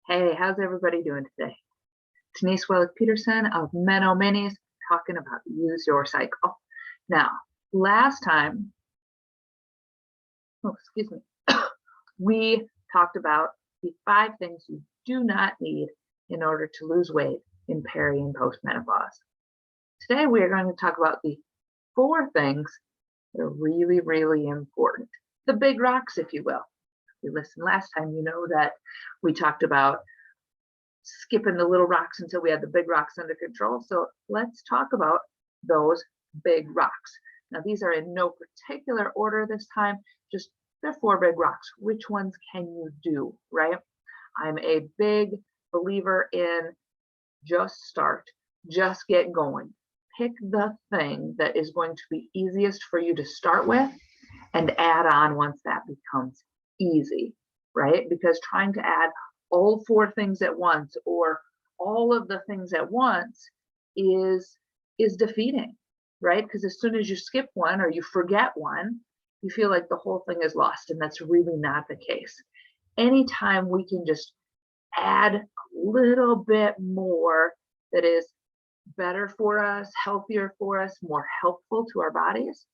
Hey, how's everybody doing today? Denise Wellick-Peterson of Meno Minis talking about use your cycle. Now, last time, we talked about the 5 things you do not need in order to lose weight in peri and postmenopause. Today, we are going to talk about the 4 things that are really, really important. The big rocks, if you will. If you listened last time, you know that we talked about skipping the little rocks until we had the big rocks under control. So let's talk about those big rocks. Now, these are in no particular order this time, just they're 4 big rocks. Which ones can you do, right? I'm a big believer in just start, just get going. Pick the thing that is going to be easiest for you to start with and add on once that becomes easy, right? Because trying to add all 4 things at once or all of the things at once is defeating, right? Because as soon as you skip one or you forget one, you feel like the whole thing is lost, and that's really not the case. Anytime we can just add a little bit more that is better for us, healthier for us, more helpful to our bodies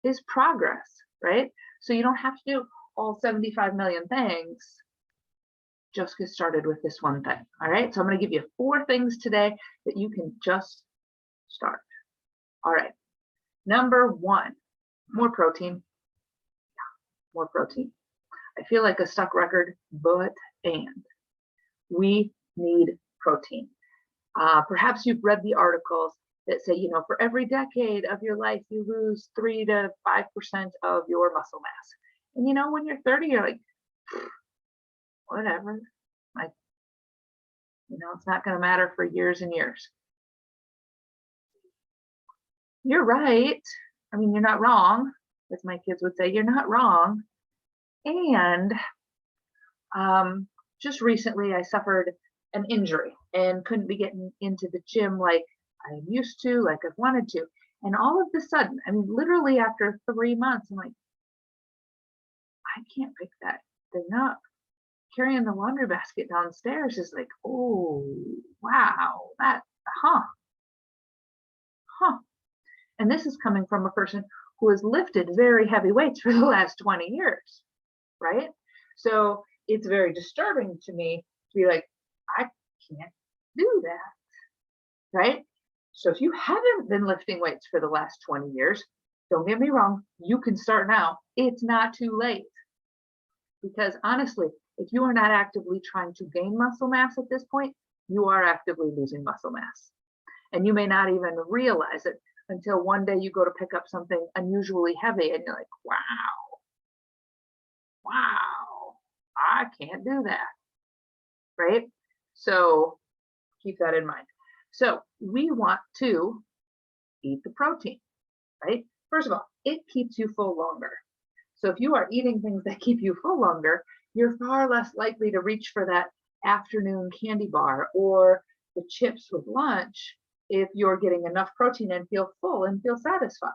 is progress, right? So you don't have to do all 75 million things. Just get started with this one thing. All right, so I'm going to give you 4 things today that you can just start. All right, number 1, more protein. More protein. I feel like a stuck record, but we need protein. Perhaps you've read the articles that say, for every decade of your life, you lose 3 to 5% of your muscle mass. And when you're 30, you're like, whatever, it's not going to matter for years and years. You're right. I mean, you're not wrong, as my kids would say. You're not wrong. And just recently, I suffered an injury and couldn't be getting into the gym like I used to, like I've wanted to. And all of a sudden, I mean, literally after 3 months, I'm like, I can't pick that thing up. Carrying the laundry basket downstairs is like, oh, wow, and this is coming from a person who has lifted very heavy weights for the last 20 years, right? So it's very disturbing to me to be like, I can't do that, right? So if you haven't been lifting weights for the last 20 years, don't get me wrong, you can start now. It's not too late. Because honestly, if you are not actively trying to gain muscle mass at this point, you are actively losing muscle mass. And you may not even realize it until one day you go to pick up something unusually heavy and you're like, wow, I can't do that, right? So keep that in mind. So we want to eat the protein, right? First of all, it keeps you full longer. So if you are eating things that keep you full longer, you're far less likely to reach for that afternoon candy bar or the chips with lunch if you're getting enough protein and feel full and feel satisfied.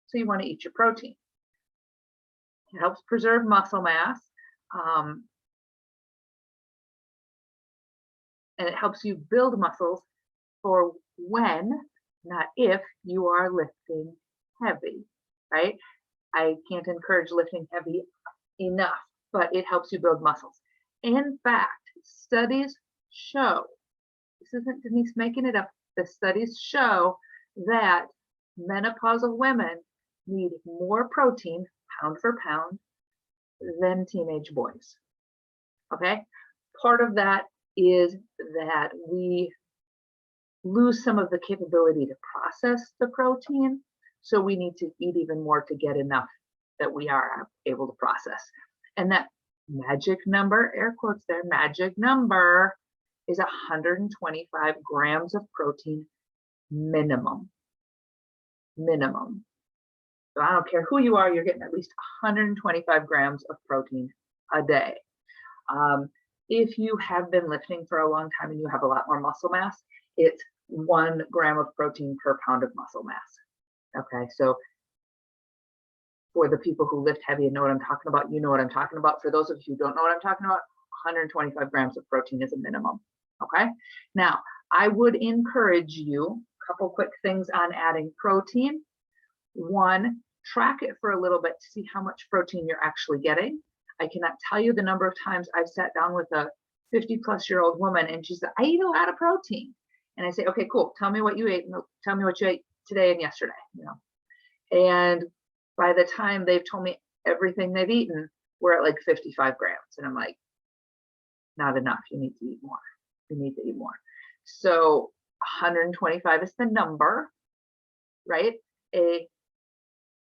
So you want to eat your protein. It helps preserve muscle mass, and it helps you build muscles for when, not if, you are lifting heavy, right? I can't encourage lifting heavy enough, but it helps you build muscles. In fact, studies show, this isn't Denise making it up, the studies show that menopausal women need more protein, pound for pound, than teenage boys. Okay? Part of that is that we lose some of the capability to process the protein. So we need to eat even more to get enough that we are able to process. And that magic number, air quotes there, magic number is 125 grams of protein minimum. Minimum. So I don't care who you are, you're getting at least 125 grams of protein a day. If you have been lifting for a long time and you have a lot more muscle mass, it's 1 gram of protein per pound of muscle mass. Okay, so for the people who lift heavy and know what I'm talking about, you know what I'm talking about. For those of you who don't know what I'm talking about, 125 grams of protein is a minimum. Okay. Now, I would encourage you, a couple quick things on adding protein. One, track it for a little bit to see how much protein you're actually getting. I cannot tell you the number of times I've sat down with a 50-plus-year-old woman and she said, I eat a lot of protein. And I say, okay, cool. Tell me what you ate. Tell me what you ate today and yesterday. And by the time they've told me everything they've eaten, we're at like 55 grams. And I'm like, not enough. You need to eat more. You need to eat more. So 125 is the number, right? A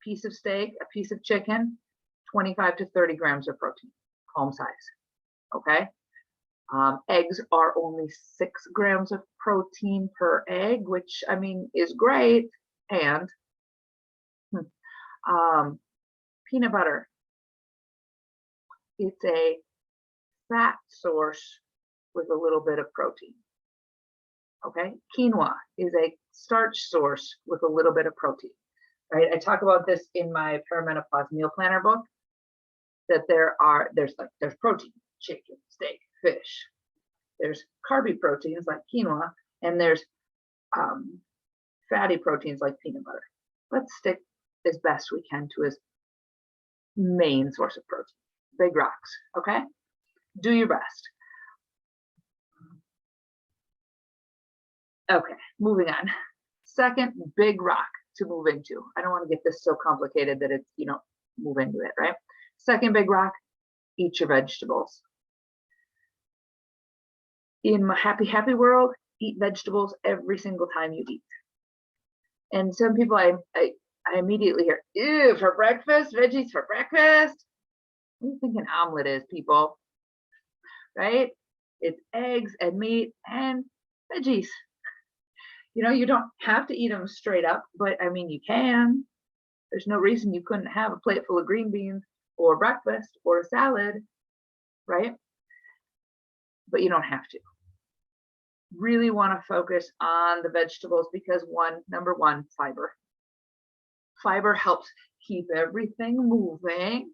piece of steak, a piece of chicken, 25 to 30 grams of protein, palm size. Okay. Eggs are only 6 grams of protein per egg, which I mean is great. And peanut butter, it's a fat source with a little bit of protein. Okay, quinoa is a starch source with a little bit of protein. Right, I talk about this in my perimenopause meal planner book. That there's protein, chicken, steak, fish. There's carby proteins like quinoa, and there's fatty proteins like peanut butter. Let's stick as best we can to his main source of protein, big rocks. Okay, do your best. Okay, moving on. Second big rock to move into. I don't want to get this so complicated that it's, move into it, right? Second big rock, eat your vegetables. In my happy world, eat vegetables every single time you eat. And some people I immediately hear, ew, for breakfast, veggies for breakfast. What do you think an omelet is, people? Right? It's eggs and meat and veggies. You don't have to eat them straight up, but I mean, you can. There's no reason you couldn't have a plate full of green beans or breakfast or a salad, right? But you don't have to. Really want to focus on the vegetables because number one, fiber. Fiber helps keep everything moving.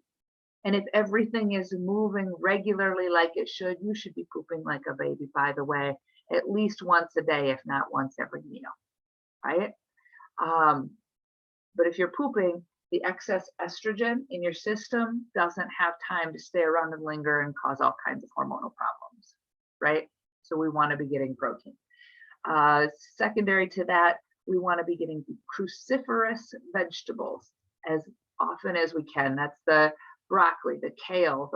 And if everything is moving regularly like it should, you should be pooping like a baby, by the way, at least once a day, if not once every meal, right? But if you're pooping, the excess estrogen in your system doesn't have time to stay around and linger and cause all kinds of hormonal problems, right? So we want to be getting protein. Secondary to that, we want to be getting cruciferous vegetables as often as we can. That's the broccoli, the kale,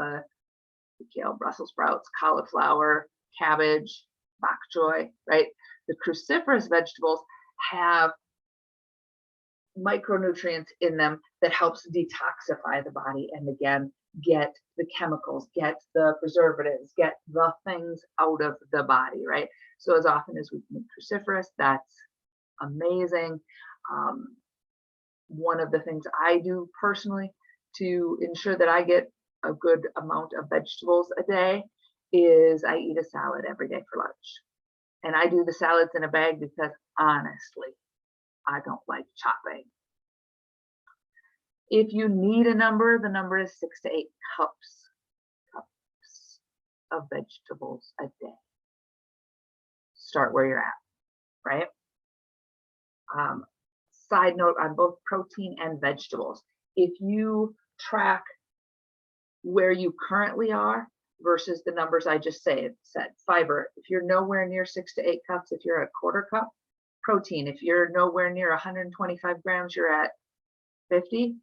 Brussels sprouts, cauliflower, cabbage, bok choy, right? The cruciferous vegetables have micronutrients in them that helps detoxify the body and again get the chemicals, get the preservatives, get the things out of the body, right? So as often as we can eat cruciferous, that's amazing. One of the things I do personally to ensure that I get a good amount of vegetables a day is I eat a salad every day for lunch. And I do the salads in a bag because honestly, I don't like chopping. If you need a number, the number is 6 to 8 cups of vegetables a day. Start where you're at, right? Side note on both protein and vegetables. If you track where you currently are versus the numbers I just said, fiber, if you're nowhere near 6 to 8 cups, if you're at quarter cup, protein, if you're nowhere near 125 grams, you're at 50.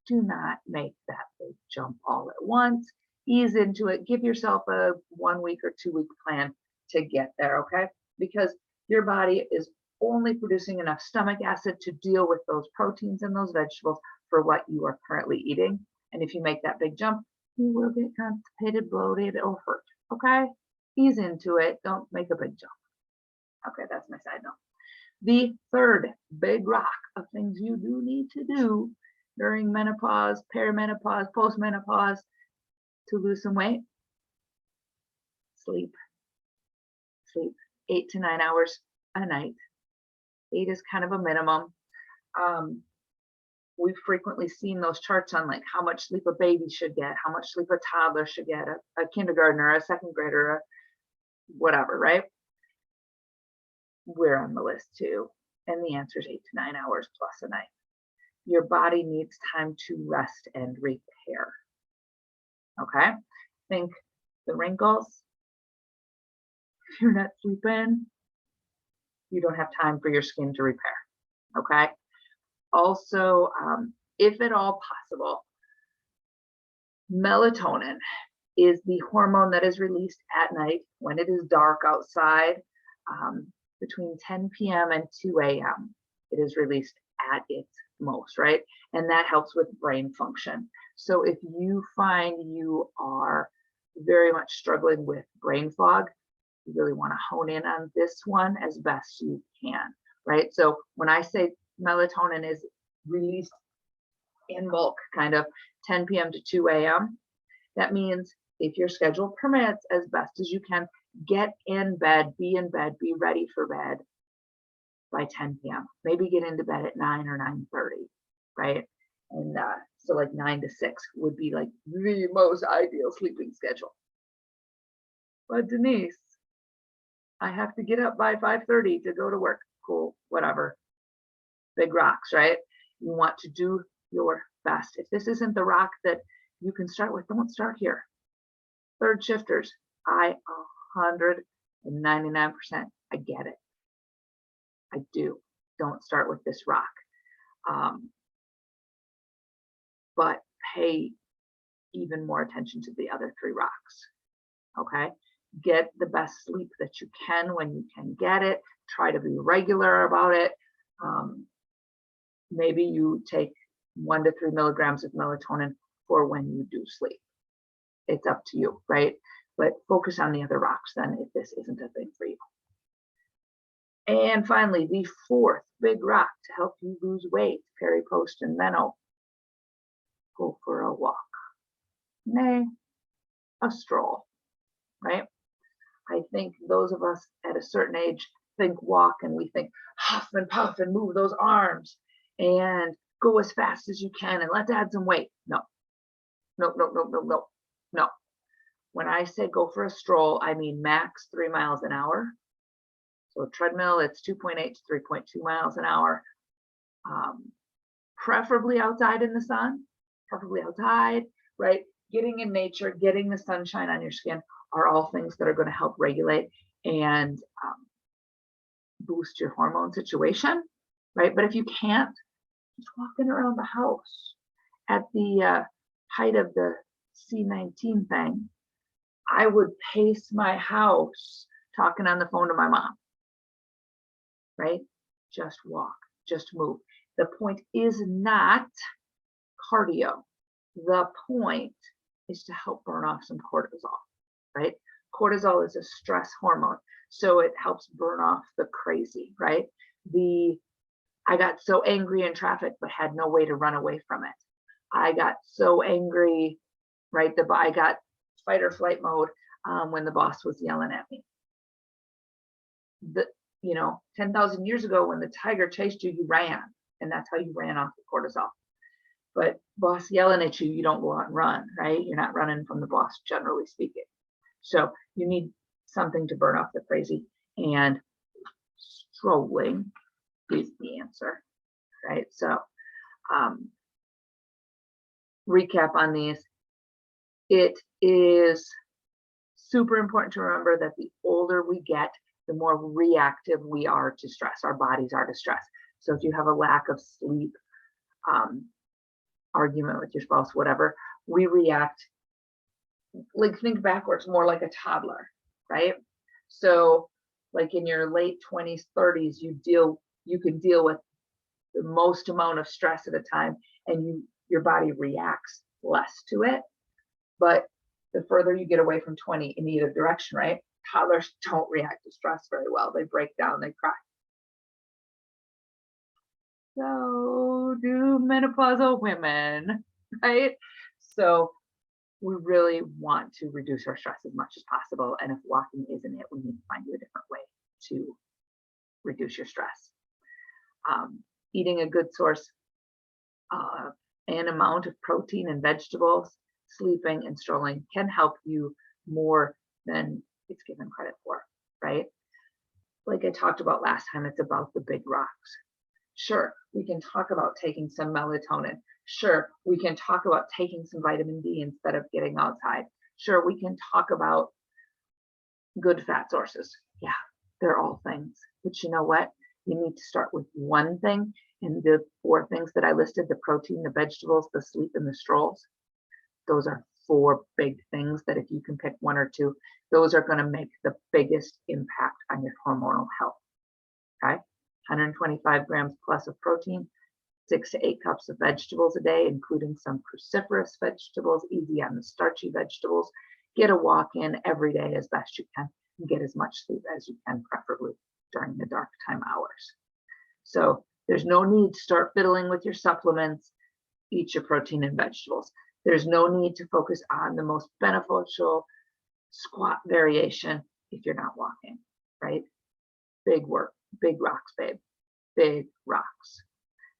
Do not make that big jump all at once. Ease into it. Give yourself a 1 week or 2 week plan to get there, okay? Because your body is only producing enough stomach acid to deal with those proteins and those vegetables for what you are currently eating. And if you make that big jump, you will get constipated, bloated, or hurt, okay? Ease into it. Don't make a big jump. Okay, that's my side note. The third big rock of things you do need to do during menopause, perimenopause, postmenopause to lose some weight, sleep. 8 to 9 hours a night. 8 is kind of a minimum. we've frequently seen those charts on like how much sleep a baby should get, how much sleep a toddler should get, a kindergartner, a second grader, whatever, right? We're on the list too. And the answer is 8 to 9 hours plus a night. Your body needs time to rest and repair. Okay? Think the wrinkles. If you're not sleeping, you don't have time for your skin to repair. Okay? Also, if at all possible, melatonin is the hormone that is released at night when it is dark outside, between 10 p.m. and 2 a.m. It is released at its most, right? And that helps with brain function. So if you find you are very much struggling with brain fog, you really want to hone in on this one as best you can, right? So when I say melatonin is released in bulk, kind of 10 p.m. to 2 a.m., that means if your schedule permits, as best as you can, get in bed, be ready for bed by 10 p.m. Maybe get into bed at 9 or 9:30, right? And so like 9 to 6 would be like the most ideal sleeping schedule. But Denise, I have to get up by 5:30 to go to work. Cool, whatever. Big rocks, right? You want to do your best. If this isn't the rock that you can start with, don't start here. Third shifters, I 199%, I get it. I do. Don't start with this rock. But pay even more attention to the other 3 rocks. Okay? Get the best sleep that you can when you can get it. Try to be regular about it. Maybe you take 1 to 3 milligrams of melatonin for when you do sleep. It's up to you, right? But focus on the other rocks then if this isn't a thing for you. And finally, the 4th big rock to help you lose weight, peri, post, and meno. Go for a walk. Nay, a stroll, right? I think those of us at a certain age think walk and we think huff and puff and move those arms and go as fast as you can and let's add some weight. No. When I say go for a stroll, I mean max 3 miles an hour. So a treadmill, it's 2.8 to 3.2 miles an hour. Preferably outside in the sun, preferably outside, right? Getting in nature, getting the sunshine on your skin are all things that are going to help regulate and boost your hormone situation, right? But if you can't, just walking around the house. At the height of the C19 thing, I would pace my house talking on the phone to my mom, right? Just walk, just move. The point is not cardio. The point is to help burn off some cortisol, right? Cortisol is a stress hormone, so it helps burn off the crazy, right? I got so angry in traffic, but had no way to run away from it. I got so angry, right? I got fight or flight mode when the boss was yelling at me. 10,000 years ago, when the tiger chased you, you ran, and that's how you ran off the cortisol. But boss yelling at you, you don't go out and run, right? You're not running from the boss, generally speaking. So you need something to burn off the crazy, and strolling is the answer, right? So recap on these. It is super important to remember that the older we get, the more reactive we are to stress. Our bodies are to stress. So if you have a lack of sleep, argument with your spouse, whatever, we react, like think backwards, more like a toddler, right? So like in your late 20s, 30s, you can deal with the most amount of stress at a time, and your body reacts less to it. But the further you get away from 20 in either direction, right? Toddlers don't react to stress very well. They break down, they cry. So do menopausal women, right? So we really want to reduce our stress as much as possible. And if walking isn't it, we need to find you a different way to reduce your stress. Eating a good source an amount of protein and vegetables, sleeping and strolling can help you more than it's given credit for, right? Like I talked about last time, it's about the big rocks. Sure, we can talk about taking some melatonin. Sure, we can talk about taking some vitamin D instead of getting outside. Sure, we can talk about good fat sources. Yeah, they're all things. But you know what? You need to start with one thing. And the 4 things that I listed, the protein, the vegetables, the sleep, and the strolls, those are 4 big things that if you can pick 1 or 2, those are going to make the biggest impact on your hormonal health. Okay? 125 grams plus of protein, 6 to 8 cups of vegetables a day, including some cruciferous vegetables, easy on the starchy vegetables. Get a walk in every day as best you can and get as much sleep as you can, preferably during the dark time hours. So there's no need to start fiddling with your supplements. Eat your protein and vegetables. There's no need to focus on the most beneficial squat variation if you're not walking, right? Big work, big rocks, babe, big rocks.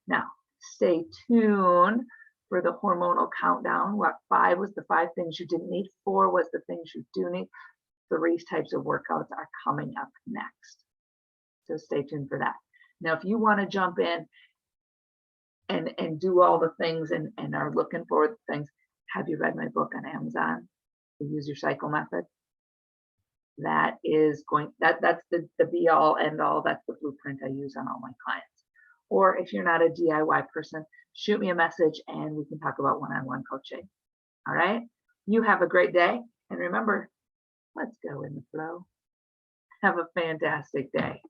Now, stay tuned for the hormonal countdown. What 5 was the 5 things you didn't need. 4 was the things you do need. 3 types of workouts are coming up next. So stay tuned for that. Now, if you want to jump in and do all the things and are looking for the things, have you read my book on Amazon, The Use Your Cycle Method? That is that's the be all end all. That's the blueprint I use on all my clients. Or if you're not a DIY person, shoot me a message and we can talk about one-on-one coaching. All right. You have a great day. And remember, let's go in the flow. Have a fantastic day.